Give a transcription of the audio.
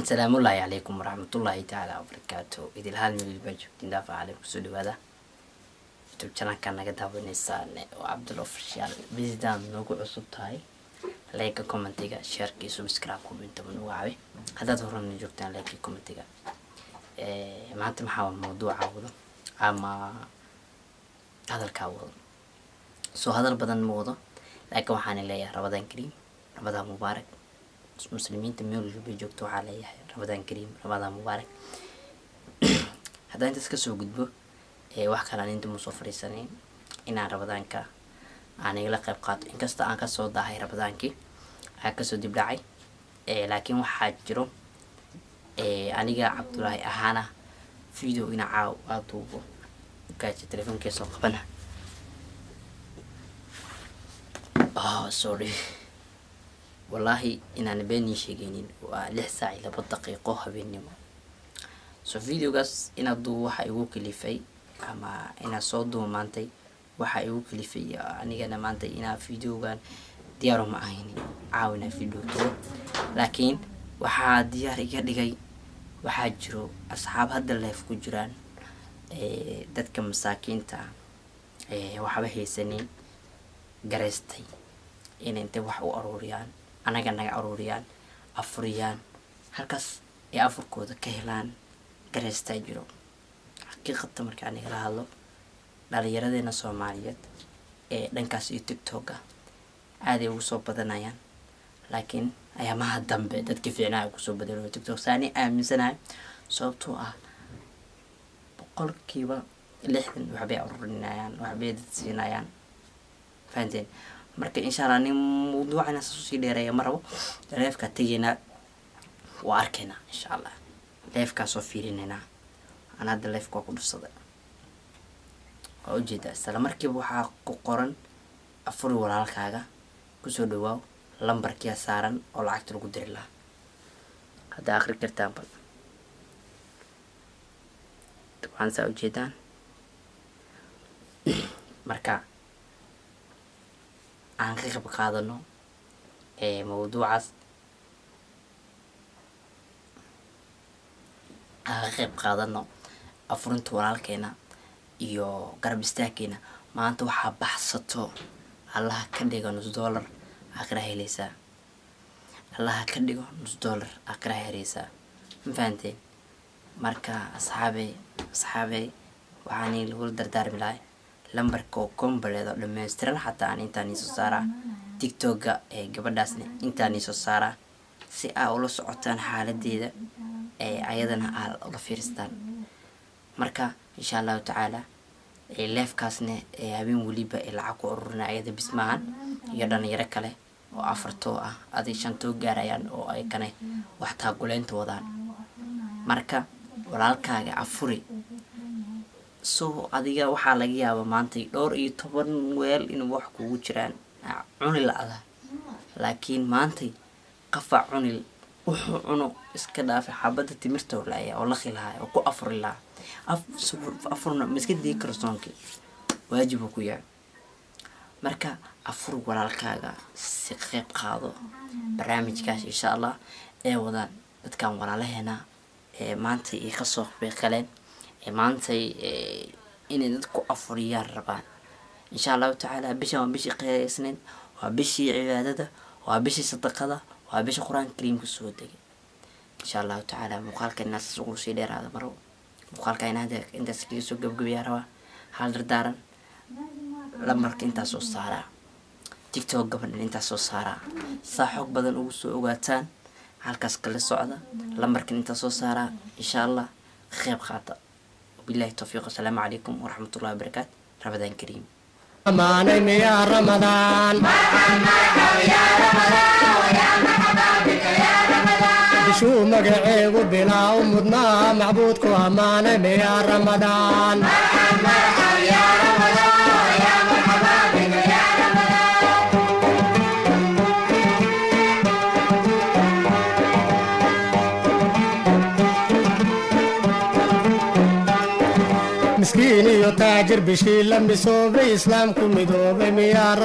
السلام الله عليكم ورحمة الله تعالى وبركاته. إذا الحال من البجو تندافع عليكم سودو هذا يوتيوب channel كان نقدها بنسان وعبد الله official بيزدان نوقع صوتهاي لايك كومنتيجا شيركي سبسكرايب كومنت من وعي هذا ظهرنا جوكتان لايك كومنتيجا ما أنت محاول موضوع عوضه أما هذا الكاوض هذا البدن موضة لكن وحان الله رمضان كريم رمضان مبارك مسلمين تميل بيجوكتوا عليه رمضان كريم رمضان مبارك هذا أنت سكسو قدبو واحد كان أنتم مصفري سنين إن رمضان كا أنا يلاقي بقات إن كستا أنك صوت هاي رمضان كي هكسو دبلعي لكن واحد جرو أنا جا عبد الله أهانا فيديو إن عاو أطوبه كاش التليفون كيسو قبنا سوري والله إن أنا بيني شيئين ولحسا إلى بدقيقة بينهم فيديو قص إن الضوء حيوك اللي في أما إن صوته مانتي وحيوك اللي في أنا مانتي إن فيديو كان ديارهم معيني عاونا فيديو تو لكن وحاد دياري كدقي وحاجرو أصحاب هذا اللي في كجران دتك مساكين تا وحبه سنين جرستي إن أنت وحو أروريان أنا جانا أروريان أفريان هالكاس أفر كودا كهلان جرستي جرو حقيقة مركاني هالو دالي يردنا سوماليات دنكاس يوتيوب توكا عادي وصوب بدنايان لكن أيام ما هالدم بدت كيف يعناه وصوب بدنو تيك توك ثاني من سنة صوبتو بقول كيبا لحن وحبي أروريان وحبي تسينايان فهمتين marka insha Allah nin mawduucana soo dheereeyo marabo leefka tagina waa arkayna insha Allah leefka soo fiirinayna ana hadda leefka ku dhufsaday oo jeeda isla markiiba waxa ku qoran afur walaalkaaga ku soo dhawaaw lambarkiisa saaran oo lacagta lagu diri lahaa hada akhri kartaan bal tabaan saa u jeedaan marka aan ka qayb qaadano mawduucaas aan ka qayb qaadano afurinta walaalkeena iyo garab istaagkeena maanta waxa baxsato Allah ka dhigo $1 aqra helaysa Allah ka dhigo $1 aqra helaysa mafahanteen marka asxaabay waxaan lagu dardaarmi lahay lambarka oo kombaleda dhameystiran xataa aan intaan soo saara TikTok gabadhaasna intaan soo saara si ay ula socotaan xaaladeeda ayadana ula fiirstaan marka insha Allah taala leefkaasna habeen waliba lacag ku ururina ayada bismaan iyo dhalinyaro kale oo afarto ah adii shanto gaarayaan oo ay kana wax taaguleynta wadaan marka walaalkaaga afuri adiga waxaa laga yaabaa maanta dhowr iyo 10 weel in wax kugu jiraan cuni laada laakiin maanta qafa cunil wuxuu cuno iska dhaaf xabada timirta oo la khilahay oo ku afuri la afurna miska dii karsoonki waajib ku yahay marka afur walaalkaaga si qayb qaado barnaamijkaas insha Allah wadaan dadkan walaalaheena maanta ay ka soo qaybgaleen maantay inay dadku afuriyaan rabaan insha Allah taala bisha qeysnin waa bishii cibaadada waa bishii sadaqada waa bishii quraan kariimka soo degay insha Allah taala muuqaalkan naas ugu sii dheeraada maro muuqaalkan inta iska soo gabgabiya raba hal dardaaran lambarka inta soo saara TikTok gabadhan inta soo saara saaxoog badan ugu soo ogaataan halkaas kala socda lambarka inta soo saara insha Allah qayb qaata بالله التوفيق السلام عليكم ورحمة الله وبركاته رمضان كريم أمانة يا رمضان يا رمضان ويا مرحبا بك يا رمضان بشو مقعي وبلا ومضنا معبودكم أمانة يا رمضان يا رمضان ويا مرحبا بك يا مسكين يتاجر بشي لم يصوب إسلام كل مذوب ميار